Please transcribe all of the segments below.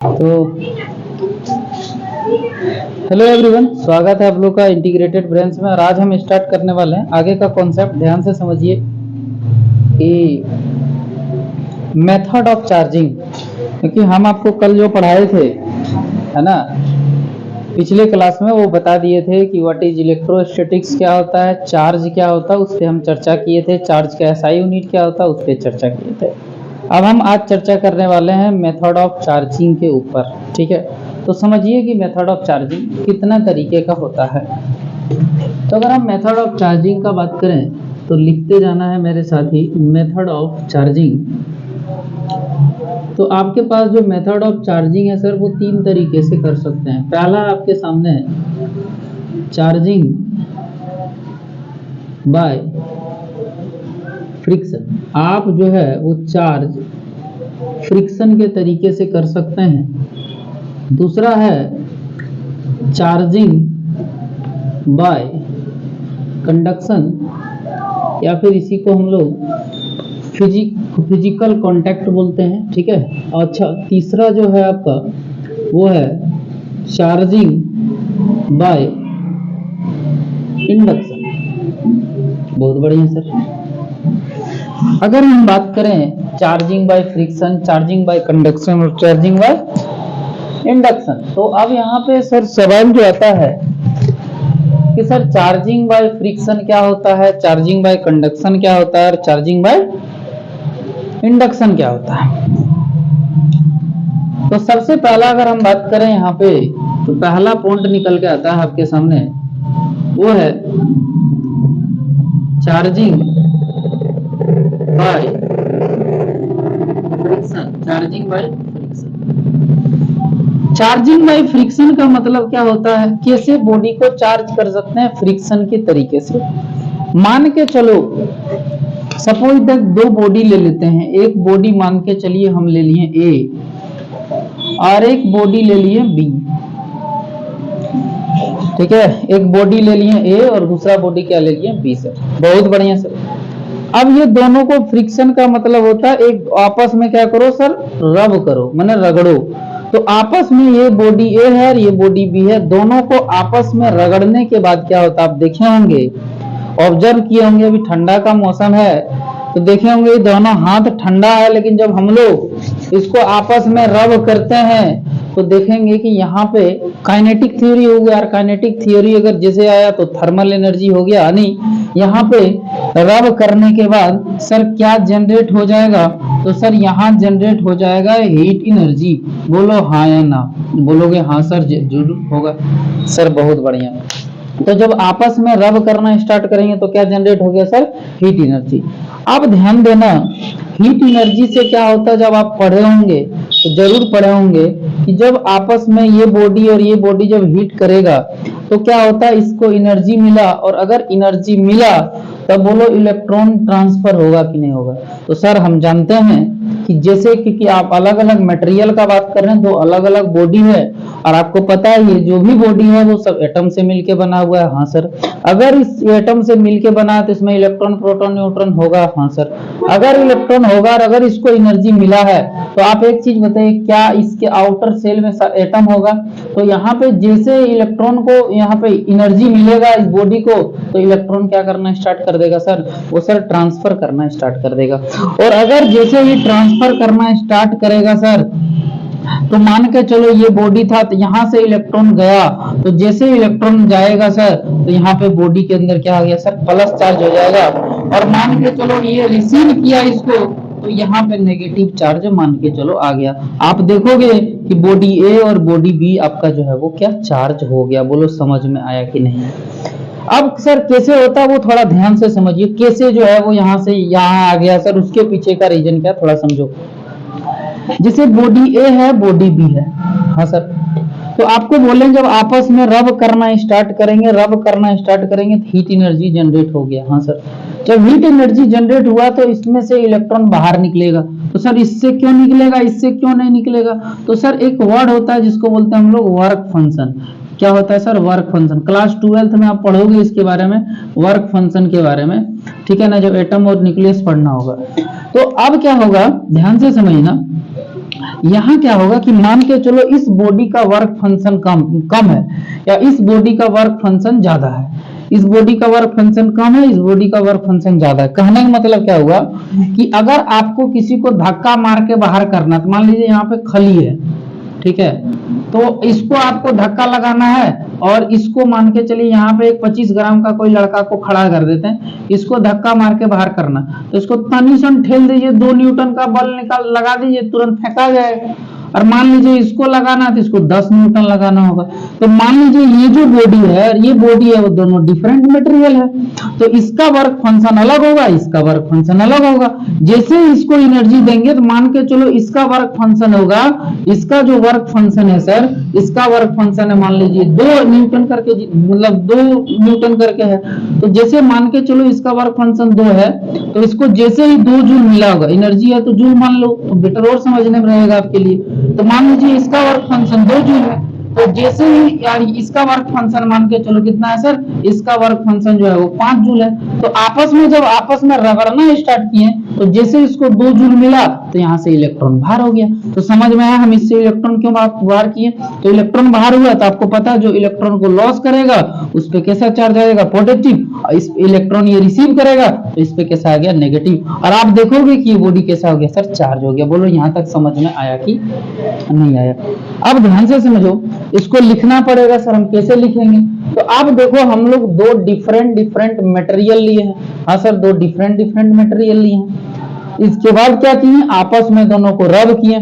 तो hello everyone, स्वागत है आप लोग का इंटीग्रेटेड ब्रेन्स में। और आज हम स्टार्ट करने वाले हैं आगे का कॉन्सेप्ट। ध्यान से समझिए कि मेथड ऑफ चार्जिंग, क्योंकि हम आपको कल जो पढ़ाए थे, है ना, पिछले क्लास में वो बता दिए थे कि व्हाट इज इलेक्ट्रोस्टैटिक्स क्या होता है, चार्ज क्या होता है, उस पर हम चर्चा किए थे। चार्ज का एसआई यूनिट क्या होता है, उस पर चर्चा किए थे। अब हम आज चर्चा करने वाले हैं मेथड ऑफ चार्जिंग के ऊपर। ठीक है, तो समझिए कि मेथड ऑफ चार्जिंग कितना तरीके का होता है। तो अगर हम मेथड ऑफ चार्जिंग का बात करें तो लिखते जाना है मेरे साथ ही, मेथड ऑफ चार्जिंग। तो आपके पास जो मेथड ऑफ चार्जिंग है सर, वो तीन तरीके से कर सकते हैं। पहला आपके सामने है चार्जिंग बाय फ्रिक्शन। आप जो है वो चार्ज फ्रिक्शन के तरीके से कर सकते हैं। दूसरा है चार्जिंग बाय कंडक्शन, या फिर इसी को हम लोग फिजिकल कांटेक्ट बोलते हैं। ठीक है। अच्छा, तीसरा जो है आपका वो है चार्जिंग बाय इंडक्शन। बहुत बढ़िया सर। अगर हम बात करें charging by friction, charging by conduction और चार्जिंग बाय इंडक्शन, तो अब यहाँ पे सर सवाल जो आता है कि सर चार्जिंग बाय फ्रिक्शन क्या होता है, चार्जिंग बाय कंडक्शन क्या होता है, और चार्जिंग बाय इंडक्शन क्या होता है। तो सबसे पहला अगर हम बात करें यहाँ पे, तो पहला पॉइंट निकल के आता है आपके सामने, वो है charging by friction. Charging by friction, charging by friction का मतलब क्या होता है, कैसे बॉडी को चार्ज कर सकते हैं फ्रिक्शन के तरीके से। मान के चलो, सपोज तक दो बॉडी ले लेते हैं। एक बॉडी मान के चलिए हम ले लिए ए, और एक बॉडी ले लिए बी। ठीक है, एक बॉडी ले लिए ए और दूसरा बॉडी क्या ले लिए बी। सर बहुत बढ़िया सर। अब ये दोनों को फ्रिक्शन का मतलब होता है एक आपस में क्या करो सर, रब करो, माने रगड़ो। तो आपस में ये बॉडी ए है और ये बॉडी बी है, दोनों को आपस में रगड़ने के बाद क्या होता है, आप देखे होंगे, ऑब्जर्व किए होंगे। अभी ठंडा का मौसम है तो देखे होंगे दोनों हाथ ठंडा है, लेकिन जब हम लोग इसको आपस में रब करते हैं तो देखेंगे कि यहाँ पे काइनेटिक थ्योरी हो गया। और काइनेटिक थ्योरी अगर जैसे आया तो थर्मल एनर्जी हो गया। यानी यहाँ पे रब करने के बाद सर क्या जनरेट हो जाएगा, तो सर यहाँ जनरेट हो जाएगा हीट एनर्जी। बोलो हाँ या ना, बोलोगे हाँ सर जरूर होगा। सर बहुत बढ़िया। तो जब आपस में रब करना स्टार्ट करेंगे तो क्या जनरेट हो गया सर, हीट एनर्जी। अब ध्यान देना, हीट एनर्जी से क्या होता है, जब आप पढ़े होंगे तो जरूर पढ़े होंगे कि जब आपस में ये बॉडी और ये बॉडी जब हीट करेगा तो क्या होता है, इसको एनर्जी मिला। और अगर एनर्जी मिला तब बोलो इलेक्ट्रॉन ट्रांसफर होगा कि नहीं होगा। तो सर हम जानते हैं कि जैसे कि आप अलग अलग मटेरियल का बात कर रहे हैं, तो अलग अलग बॉडी है, और आपको पता है ये जो भी बॉडी है वो सब एटम से मिलके बना हुआ है। हाँ सर। अगर इस एटम से मिलके बना है तो इसमें इलेक्ट्रॉन प्रोटॉन न्यूट्रॉन होगा। हाँ सर। अगर इलेक्ट्रॉन होगा और अगर इसको एनर्जी मिला है तो आप एक चीज बताइए, क्या इसके आउटर सेल में एटम होगा। तो यहाँ पे जैसे इलेक्ट्रॉन को यहाँ पे एनर्जी मिलेगा इस बॉडी को, तो इलेक्ट्रॉन क्या करना स्टार्ट कर देगा सर, वो सर ट्रांसफर करना स्टार्ट कर देगा। और अगर जैसे ही ट्रांसफर करना स्टार्ट करेगा सर, तो मान के चलो ये बॉडी था तो यहाँ से इलेक्ट्रॉन गया, तो जैसे इलेक्ट्रॉन जाएगा सर तो यहाँ पे बॉडी के अंदर क्या हो गया सर, प्लस चार्ज हो जाएगा। और मान के चलो ये रिसीव किया इसको, तो यहाँ पे नेगेटिव चार्ज मान के चलो आ गया। आप देखोगे कि बॉडी ए और बॉडी बी आपका जो है वो क्या चार्ज हो गया। बोलो समझ में आया कि नहीं। अब सर कैसे होता है वो थोड़ा ध्यान से समझिए, कैसे जो है वो यहाँ से यहाँ आ गया सर, उसके पीछे का रीजन क्या थोड़ा समझो। जैसे बॉडी ए है बॉडी बी है, हाँ सर, तो आपको बोले जब आपस में रब करना स्टार्ट करेंगे, रब करना स्टार्ट करेंगे तो हीट एनर्जी जनरेट हो गया। हाँ सर। जब हीट एनर्जी जनरेट हुआ तो इसमें से इलेक्ट्रॉन बाहर निकलेगा। तो सर इससे क्यों निकलेगा, इससे क्यों नहीं निकलेगा। तो सर एक वर्ड होता है जिसको बोलते हैं हम लोग वर्क फंक्शन। क्या होता है sir, work function. Class 12th में आप पढ़ोगे इसके बारे में, वर्क फंक्शन के बारे में, ठीक है ना, जब एटम और न्यूक्लियस पढ़ना होगा। तो अब क्या होगा, ध्यान से समझना, यहाँ क्या होगा कि मान के चलो इस बॉडी का वर्क फंक्शन कम है, या इस बॉडी का वर्क फंक्शन ज्यादा है, इस बॉडी का वर्क फंक्शन कम है, इस बॉडी का वर्क फंक्शन ज्यादा है। कहने का मतलब क्या हुआ कि अगर आपको किसी को धक्का मार के बाहर करना, तो मान लीजिए यहाँ पे खली है, ठीक है, तो इसको आपको धक्का लगाना है, और इसको मान के चलिए यहाँ पे एक 25 ग्राम का कोई लड़का को खड़ा कर देते हैं, इसको धक्का मार के बाहर करना, तो इसको तनी सन ठेल दीजिए, 2 न्यूटन का बल निकाल लगा दीजिए, तुरंत फेंका जाएगा। और मान लीजिए इसको लगाना है तो इसको 10 न्यूटन लगाना होगा। तो मान लीजिए ये जो बॉडी है और ये बॉडी है, वो दोनों डिफरेंट मटेरियल है, तो इसका वर्क फंक्शन अलग होगा, इसका वर्क फंक्शन अलग होगा। जैसे इसको एनर्जी देंगे तो मान के चलो इसका वर्क फंक्शन होगा, इसका जो वर्क फंक्शन है सर, इसका वर्क फंक्शन है मान लीजिए 2 न्यूटन करके, मतलब 2 न्यूटन करके है। तो जैसे मान के चलो इसका वर्क फंक्शन 2 है, तो इसको जैसे ही 2 जूल मिला होगा, एनर्जी है तो जूल मान लो, तो बेटर और समझने में रहेगा आपके लिए। तो मान लीजिए इसका वर्क फंक्शन 2 जूल है, तो जैसे ही यार इसका वर्क फंक्शन मान के चलो कितना है सर, इसका वर्क फंक्शन जो है वो 5 जूल है। तो आपस में जब आपस में रगड़ना स्टार्ट किए, तो जैसे इसको 2 जूल मिला, तो यहाँ से इलेक्ट्रॉन बाहर हो गया। तो समझ में आया हम इससे इलेक्ट्रॉन क्यों बाहर किए। तो इलेक्ट्रॉन बाहर हुआ, तो आपको पता है जो इलेक्ट्रॉन को लॉस करेगा उस पे कैसा चार्ज आएगा, पॉजिटिव। इस इलेक्ट्रॉन ये रिसीव करेगा तो इस पे कैसा आ गया, नेगेटिव। और आप देखोगे कि ये बॉडी कैसा हो गया सर, चार्ज हो गया। बोलो यहाँ तक समझ में आया कि नहीं आया। अब ध्यान से समझो, इसको लिखना पड़ेगा सर, हम कैसे लिखेंगे। तो आप देखो हम लोग 2 डिफरेंट मटेरियल लिए हैं। हाँ सर, 2 डिफरेंट मटेरियल लिए हैं। इसके बाद क्या किए, आपस में दोनों को रब किए।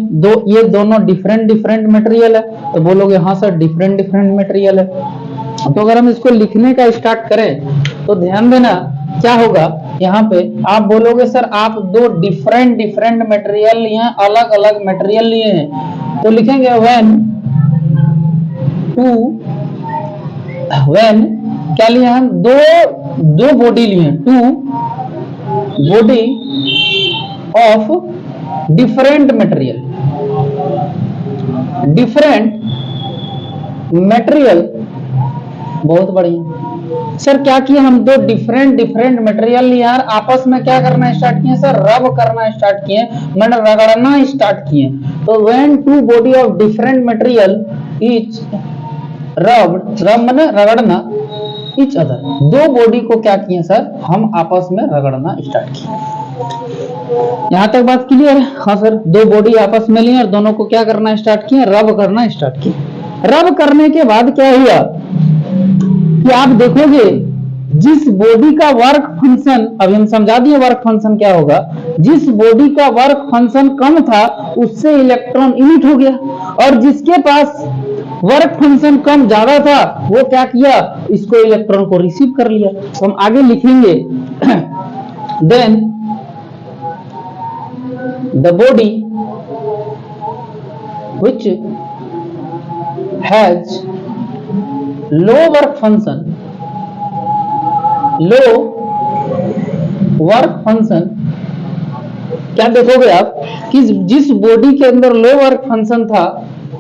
ये दोनों डिफरेंट मटेरियल है, तो बोलोगे हाँ सर डिफरेंट मटेरियल है। तो अगर हम इसको लिखने का स्टार्ट करें तो ध्यान देना क्या होगा, यहाँ पे आप बोलोगे सर आप 2 डिफरेंट मटेरियल लिए हैं, अलग अलग मटेरियल लिए हैं। तो लिखेंगे when क्या लिया हम, दो बॉडी लिए, 2 बॉडी ऑफ डिफरेंट मटेरियल, बहुत बढ़िया सर। क्या किया हम, 2 डिफरेंट मटेरियल लिए यार, आपस में क्या करना स्टार्ट किए सर, रब करना स्टार्ट किए, मैंने रगड़ना स्टार्ट किए। तो when 2 body of different material etch रब मैंने रगड़ना, इच अदर, 2 बॉडी को क्या किए सर, हम आपस में रगड़ना स्टार्ट किए। यहां तक बात क्लियर है। हाँ सर, 2 बॉडी आपस में लिए और दोनों को क्या करना स्टार्ट किए, रब करना स्टार्ट किए। रब करने के बाद क्या हुआ कि आप देखोगे जिस बॉडी का वर्क फंक्शन, अभी हम समझा दिए वर्क फंक्शन क्या होगा, जिस बॉडी का वर्क फंक्शन कम था उससे इलेक्ट्रॉन इमिट हो गया, और जिसके पास वर्क फंक्शन कम ज्यादा था वो क्या किया, इसको इलेक्ट्रॉन को रिसीव कर लिया। तो हम आगे लिखेंगे then the body which has low work function क्या देखोगे आप कि जिस बॉडी के अंदर लो वर्क फंक्शन था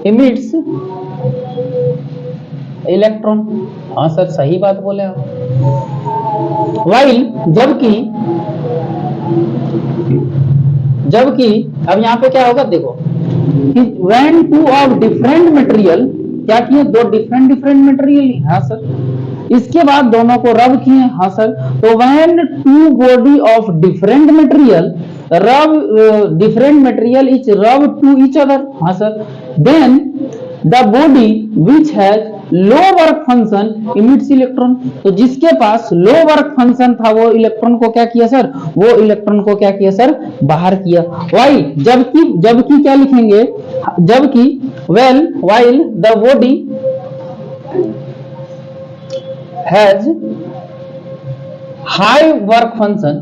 इमिट्स इलेक्ट्रॉन। हाँ सर सही बात बोले आप। वाइल जबकि अब यहाँ पे क्या होगा देखो कि when 2 of different material, क्या किए, 2 डिफरेंट मटेरियल। हाँ सर, इसके बाद दोनों को रब किए। हाँ सर, तो when 2 body of different material different material is rub to each other। हाँ sir, then the body which has low work function emits electron. तो जिसके पास लो वर्क फंक्शन था वो इलेक्ट्रॉन को क्या किया सर, वो इलेक्ट्रॉन को क्या किया सर, बाहर किया। वाई जबकि क्या लिखेंगे, जबकि while the body has high work function,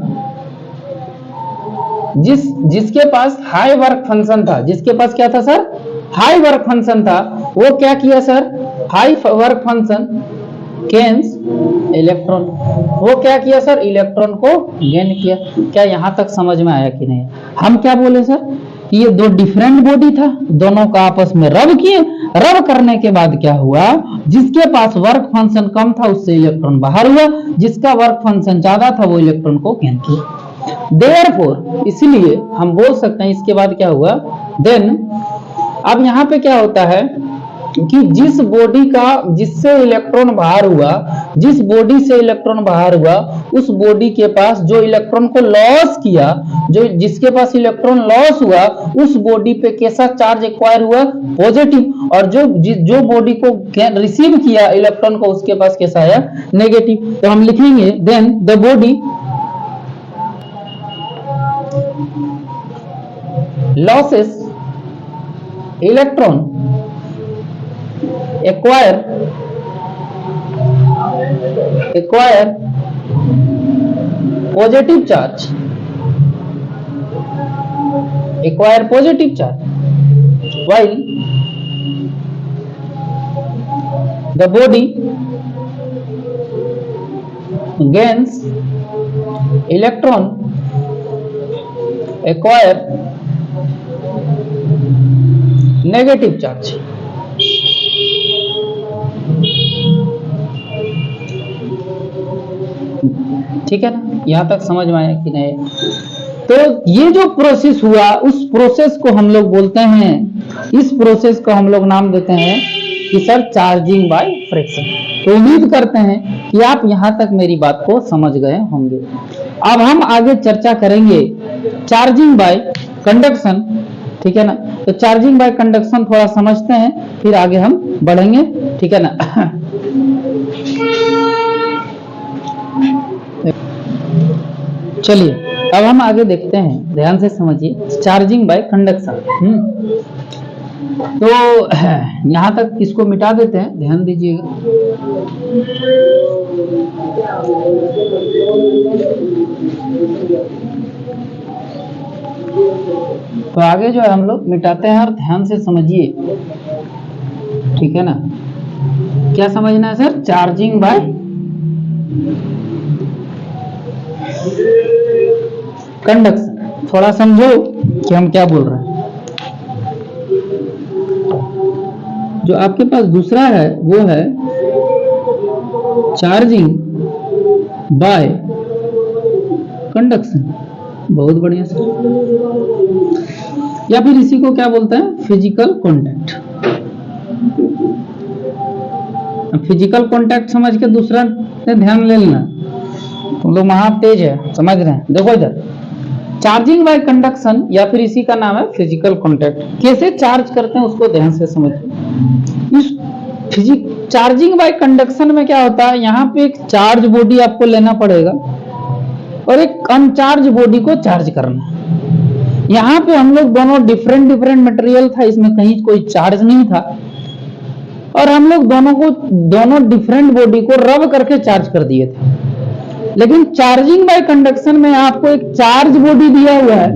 जिसके पास हाई वर्क फंक्शन था, जिसके पास क्या था सर, हाई वर्क फंक्शन था, वो क्या किया sir, high work function gains electron, वो क्या किया सर, इलेक्ट्रॉन को गेन किया। क्या यहां तक समझ में आया कि नहीं। हम क्या बोले सर कि ये 2 डिफरेंट बॉडी था, दोनों का आपस में रब किए। रब करने के बाद क्या हुआ, जिसके पास वर्क फंक्शन कम था उससे इलेक्ट्रॉन बाहर हुआ, जिसका वर्क फंक्शन ज्यादा था वो इलेक्ट्रॉन को गेन किया। देयरफॉर, इसलिए हम बोल सकते हैं इसके बाद क्या हुआ, देन। अब यहाँ पे क्या होता है कि जिस बॉडी का, जिससे इलेक्ट्रॉन बाहर हुआ, जिस बॉडी से इलेक्ट्रॉन बाहर हुआ, उस बॉडी के पास जो इलेक्ट्रॉन को लॉस किया, जो जिसके पास इलेक्ट्रॉन लॉस हुआ, उस बॉडी पे कैसा चार्ज एक्वायर हुआ, पॉजिटिव। और जो बॉडी को रिसीव किया इलेक्ट्रॉन को, उसके पास कैसा आया, नेगेटिव। तो हम लिखेंगे then the body losses electron acquire positive charge, while the body gains electron acquire negative charge. ठीक है ना, यहां तक समझ में आया कि नहीं? तो ये जो प्रोसेस हुआ, उस प्रोसेस को हम लोग बोलते हैं, इस प्रोसेस को हम लोग नाम देते हैं कि सर चार्जिंग बाय फ्रिक्शन। तो उम्मीद करते हैं कि आप यहां तक मेरी बात को समझ गए होंगे। अब हम आगे चर्चा करेंगे चार्जिंग बाय कंडक्शन। ठीक है ना, तो चार्जिंग बाय कंडक्शन थोड़ा समझते हैं, फिर आगे हम बढ़ेंगे। ठीक है ना। चलिए अब हम आगे देखते हैं, ध्यान से समझिए चार्जिंग बाय कंडक्शन। तो यहां तक इसको मिटा देते हैं, ध्यान दीजिएगा। तो आगे जो है हम लोग मिटाते हैं, और ध्यान से समझिए। ठीक है ना, क्या समझना है सर, चार्जिंग बाय कंडक्शन। थोड़ा समझो कि हम क्या बोल रहे हैं। जो आपके पास दूसरा है वो है चार्जिंग बाय कंडक्शन। बहुत बढ़िया सर। या फिर इसी को क्या बोलते हैं, फिजिकल कॉन्टैक्ट। फिजिकल कॉन्टैक्ट समझ के दूसरा से ध्यान ले लेना, तुम लोग महा तेज है, समझ रहे हैं। देखो इधर, चार्जिंग बाय कंडक्शन या फिर इसी का नाम है फिजिकल कॉन्टैक्ट। कैसे चार्ज करते हैं उसको ध्यान से समझिए। इस चार्जिंग बाय कंडक्शन में क्या होता है, यहाँ पे एक चार्ज बॉडी आपको लेना पड़ेगा और एक अनचार्ज बॉडी को चार्ज करना है। यहाँ पे हम लोग दोनों डिफरेंट मटेरियल था, इसमें कहीं कोई चार्ज नहीं था, और हम लोग दोनों डिफरेंट बॉडी को रब करके चार्ज कर दिए थे। लेकिन चार्जिंग बाय कंडक्शन में आपको एक चार्ज बॉडी दिया हुआ है,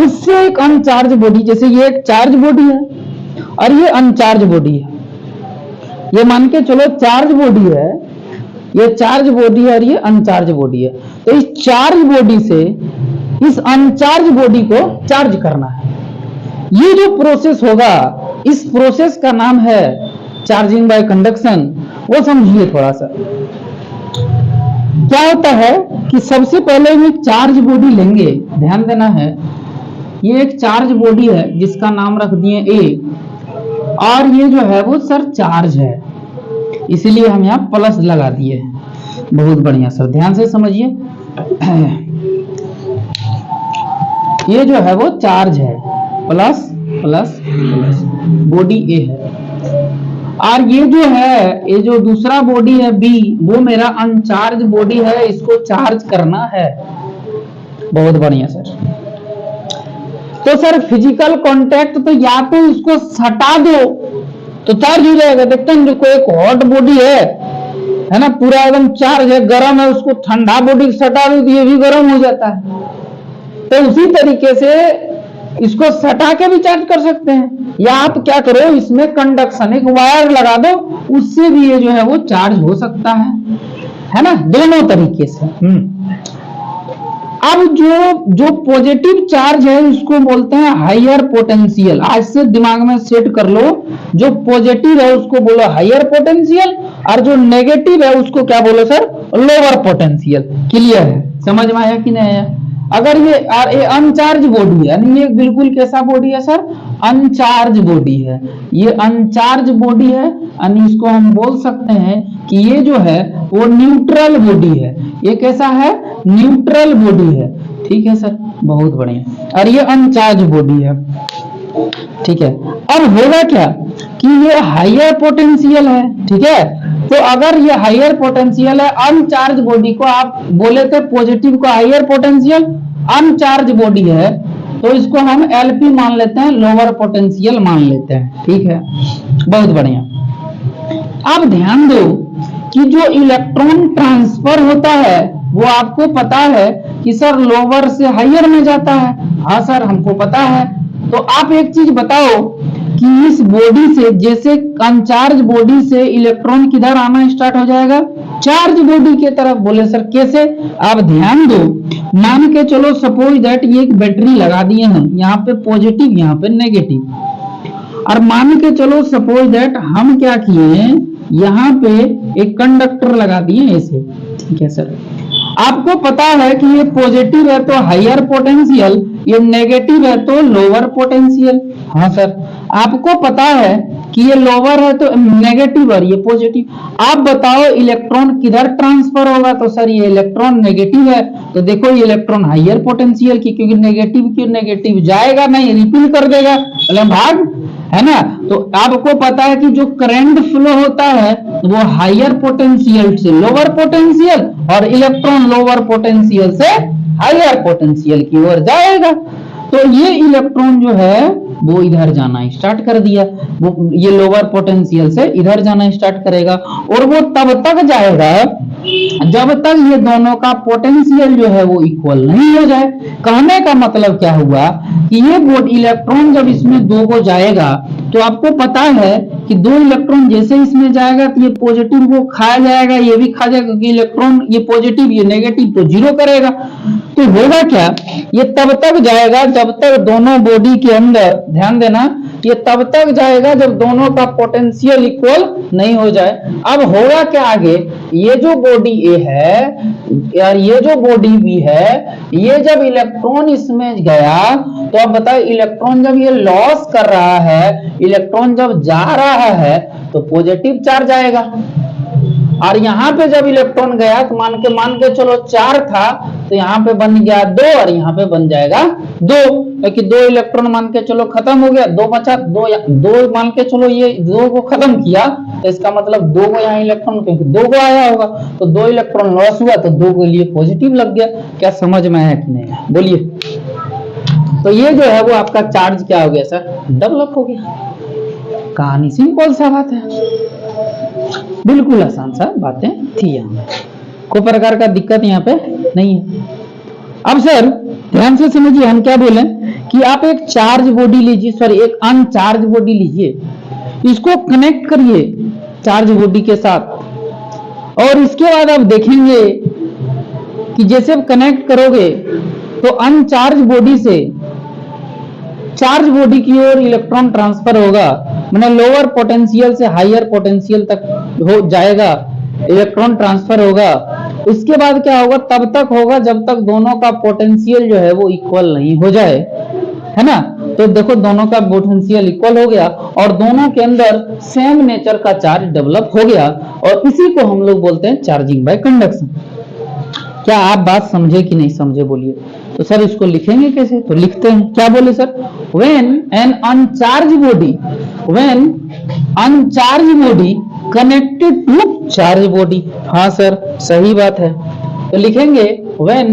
उससे एक अनचार्ज बॉडी, जैसे ये एक चार्ज बॉडी है और ये अनचार्ज बॉडी है। ये मान के चलो चार्ज बॉडी है, ये चार्ज बॉडी है और ये अनचार्ज बॉडी है। तो इस चार्ज बॉडी से इस अनचार्ज बॉडी को चार्ज करना है। ये जो प्रोसेस होगा, इस प्रोसेस का नाम है चार्जिंग बाय कंडक्शन। वो समझिए थोड़ा सा। क्या होता है कि सबसे पहले हम एक चार्ज बॉडी लेंगे, ध्यान देना है। ये एक चार्ज बॉडी है जिसका नाम रख दिए ए, और ये जो है वो सर चार्ज है, इसीलिए हम यहाँ प्लस लगा दिए। बहुत बढ़िया सर, ध्यान से समझिए। ये जो है वो चार्ज है, प्लस प्लस प्लस, बॉडी ए है। और ये जो है, ये जो दूसरा बॉडी है बी, वो मेरा अनचार्ज बॉडी है, इसको चार्ज करना है। बहुत बढ़िया सर। तो सर फिजिकल कांटेक्ट, तो या तो इसको सटा दो तो चार्ज हो जाएगा। देखते हैं, जो कोई एक हॉट बॉडी है ना, पूरा एकदम चार्ज है, गर्म है, उसको ठंडा बॉडी सटा दो तो ये भी गर्म हो जाता है। तो उसी तरीके से इसको सटा के भी चार्ज कर सकते हैं, या आप क्या करो, इसमें कंडक्शन एक वायर लगा दो, उससे भी ये जो है वो चार्ज हो सकता है ना, दोनों तरीके से। अब जो पॉजिटिव चार्ज है उसको बोलते हैं हायर पोटेंशियल। आज से दिमाग में सेट कर लो, जो पॉजिटिव है उसको बोलो हायर पोटेंशियल, और जो नेगेटिव है उसको क्या बोलो सर, लोअर पोटेंशियल। क्लियर है, समझ में आया कि नहीं आया? अगर ये अनचार्ज बॉडी है, यानी ये बिल्कुल कैसा बॉडी है सर, अनचार्ज बॉडी है, ये अनचार्ज बॉडी है, यानी इसको हम बोल सकते हैं कि ये जो है वो न्यूट्रल बॉडी है, ये कैसा है, न्यूट्रल बॉडी है, ठीक है सर, बहुत बढ़िया, और ये अनचार्ज बॉडी है, ठीक है। अब होगा क्या कि ये हायर पोटेंशियल है, ठीक है, तो अगर ये हायर पोटेंशियल है, अनचार्ज बॉडी को आप बोले थे पॉजिटिव को हायर पोटेंशियल, अनचार्ज बॉडी है तो इसको हम एलपी मान लेते हैं, लोअर पोटेंशियल मान लेते हैं, ठीक है, बहुत बढ़िया। अब ध्यान दो कि जो इलेक्ट्रॉन ट्रांसफर होता है वो आपको पता है कि सर लोअर से हायर में जाता है, हाँ सर हमको पता है। तो आप एक चीज बताओ कि इस बॉडी से, जैसे अनचार्ज बॉडी से इलेक्ट्रॉन किधर आना स्टार्ट हो जाएगा, चार्ज बॉडी की तरफ। बोले सर कैसे, आप ध्यान दो, मान के चलो सपोज दैट ये एक बैटरी लगा दिए हम, यहाँ पे पॉजिटिव यहाँ पे नेगेटिव, और मान के चलो सपोज दैट हम क्या किए, यहाँ पे एक कंडक्टर लगा दिए ऐसे, ठीक है सर। आपको पता है कि ये पॉजिटिव है तो हायर पोटेंशियल, ये नेगेटिव है तो लोअर पोटेंशियल, हाँ सर। आपको पता है कि ये लोअर है तो नेगेटिव और ये पॉजिटिव। आप बताओ इलेक्ट्रॉन किधर ट्रांसफर होगा, तो सर ये इलेक्ट्रॉन नेगेटिव है तो देखो ये इलेक्ट्रॉन हायर पोटेंशियल की, क्योंकि नेगेटिव जाएगा नहीं, रिपील कर देगा, भाग, है ना। तो आपको पता है कि जो करंट फ्लो होता है वो हायर पोटेंशियल से लोअर पोटेंशियल और इलेक्ट्रॉन लोअर पोटेंशियल से हायर पोटेंशियल की ओर जाएगा। तो ये इलेक्ट्रॉन जो है वो इधर जाना स्टार्ट कर दिया, वो ये लोअर पोटेंशियल से इधर जाना स्टार्ट करेगा, और वो तब तक जाएगा जब तक ये दोनों का पोटेंशियल जो है वो इक्वल नहीं हो जाए। कहने का मतलब क्या हुआ कि ये इलेक्ट्रॉन जब इसमें दो को जाएगा तो आपको पता है कि दो इलेक्ट्रॉन जैसे इसमें जाएगा तो ये पॉजिटिव को खाया जाएगा, ये भी खा जाएगा, क्योंकि इलेक्ट्रॉन ये पॉजिटिव ये नेगेटिव तो जीरो करेगा। तो होगा क्या, ये तब तक जाएगा जब तक दोनों बॉडी के अंदर, ध्यान देना, ये तब तक जाएगा जब दोनों का पोटेंशियल इक्वल नहीं हो जाए। अब होगा क्या आगे, ये जो बॉडी ए है यार, ये जो बॉडी बी है, ये जब इलेक्ट्रॉन इसमें गया तो अब बताओ इलेक्ट्रॉन जब ये लॉस कर रहा है, इलेक्ट्रॉन जब जा रहा है तो पॉजिटिव चार्ज आएगा, और यहाँ पे जब इलेक्ट्रॉन गया तो मान के चलो 4 था तो यहाँ पे बन गया 2 और यहाँ पे बन जाएगा 2, क्योंकि 2 इलेक्ट्रॉन मान के चलो खत्म हो गया, 2 बचा, 2 मान के चलो ये 2 को खत्म किया तो इसका मतलब 2 को यहाँ इलेक्ट्रॉन, क्योंकि 2 को आया होगा तो 2 इलेक्ट्रॉन लॉस हुआ तो 2 के लिए पॉजिटिव लग गया। क्या समझ में आया कि नहीं, बोलिए। तो ये जो है वो आपका चार्ज क्या हो गया सर, डेवलप हो गया। कहानी सिंपल सा बात है, बिल्कुल आसान सा बातें थी, यहाँ कोई प्रकार का दिक्कत यहाँ पे नहीं है। अब सर ध्यान से समझिए, हम क्या बोले कि आप एक चार्ज बॉडी लीजिए, सॉरी एक अनचार्ज बॉडी लीजिए, इसको कनेक्ट करिए चार्ज बॉडी के साथ, और इसके बाद आप देखेंगे कि जैसे आप कनेक्ट करोगे तो अनचार्ज बॉडी से चार्ज बॉडी की ओर इलेक्ट्रॉन ट्रांसफर होगा, मतलब लोअर पोटेंशियल से हायर पोटेंशियल तक हो जाएगा, इलेक्ट्रॉन ट्रांसफर होगा। इसके बाद क्या होगा, तब तक होगा जब तक दोनों का पोटेंशियल जो है वो इक्वल नहीं हो जाए, है ना। तो देखो दोनों का पोटेंशियल इक्वल हो गया और दोनों के अंदर सेम नेचर का चार्ज डेवलप हो गया, और इसी को हम लोग बोलते हैं चार्जिंग बाय कंडक्शन। क्या आप बात समझे कि नहीं समझे, बोलिए। तो सर इसको लिखेंगे कैसे, तो लिखते हैं, क्या बोले sir, when an uncharged body connected to charge body। हाँ सर सही बात है, तो लिखेंगे when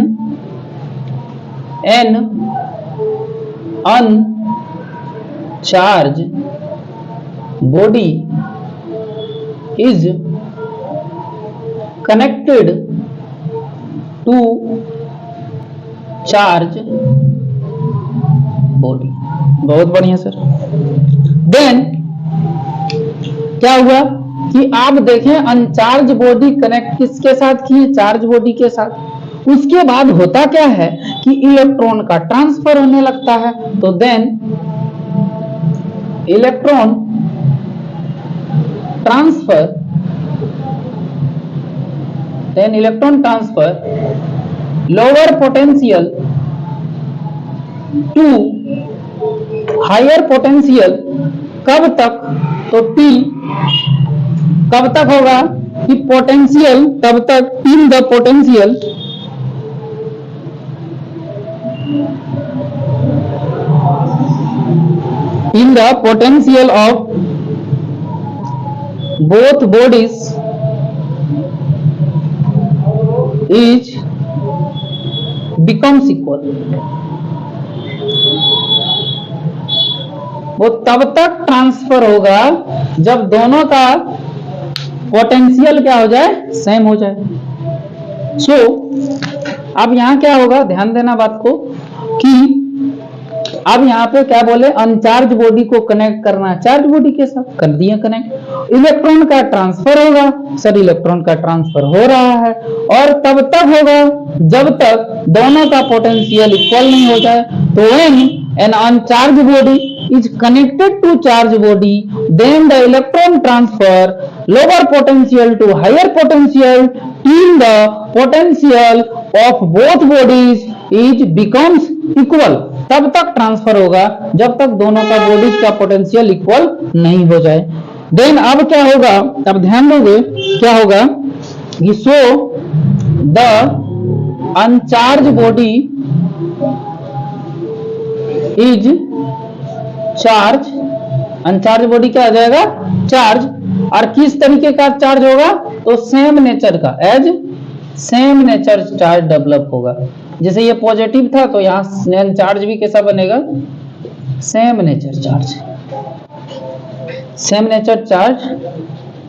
an uncharged body is connected to charge body. बहुत बढ़िया सर। देन क्या हुआ कि आप देखें अनचार्ज बॉडी कनेक्ट किसके साथ की है, चार्ज बॉडी के साथ। उसके बाद होता क्या है कि इलेक्ट्रॉन का ट्रांसफर होने लगता है, तो then electron transfer lower potential to higher potential कब तक, तो टिल कब तक होगा कि पोटेंशियल तब तक till the potential in the potential of both bodies is becomes equal। वो तब तक ट्रांसफर होगा जब दोनों का पोटेंशियल क्या हो जाए, सेम हो जाए। सो अब यहां क्या होगा, ध्यान देना बात को कि अब यहाँ पे क्या बोले, अनचार्ज बॉडी को कनेक्ट करना चार्ज बॉडी के साथ, कर दिए कनेक्ट। इलेक्ट्रॉन का ट्रांसफर होगा, सर इलेक्ट्रॉन का ट्रांसफर हो रहा है, और तब तक होगा जब तक दोनों का पोटेंशियल इक्वल नहीं हो जाए। तो when an uncharged body is connected to charge body, then the electron transfer lower potential to higher potential till the potential of both bodies is becomes equal। तब तक ट्रांसफर होगा जब तक दोनों का बॉडीज का पोटेंशियल इक्वल नहीं हो जाए। देन अब क्या होगा, तब ध्यान दोगे क्या होगा कि so the uncharged body is charge, uncharged body क्या आ जाएगा, चार्ज। और किस तरीके का चार्ज होगा, तो सेम नेचर का, as same nature charge develop होगा। जैसे ये पॉजिटिव था तो यहाँ चार्ज भी कैसा बनेगा, same nature charge, same nature charge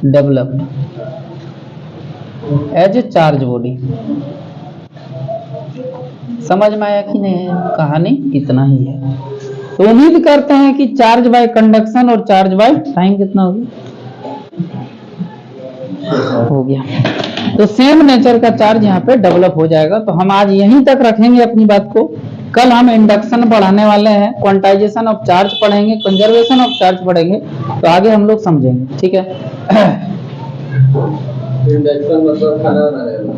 developed as a charge body. समझ में आया कि नहीं, कहानी इतना ही है। तो उम्मीद करते हैं कि चार्ज बाय कंडक्शन और चार्ज बाय टाइम कितना हो गया। तो सेम नेचर का चार्ज यहाँ पे डेवलप हो जाएगा। तो हम आज यहीं तक रखेंगे अपनी बात को। कल हम इंडक्शन पढ़ाने वाले हैं, क्वांटाइजेशन ऑफ चार्ज पढ़ेंगे, कंजर्वेशन ऑफ चार्ज पढ़ेंगे, तो आगे हम लोग समझेंगे। ठीक है। इंडक्शन मतलब खाना बनाना है।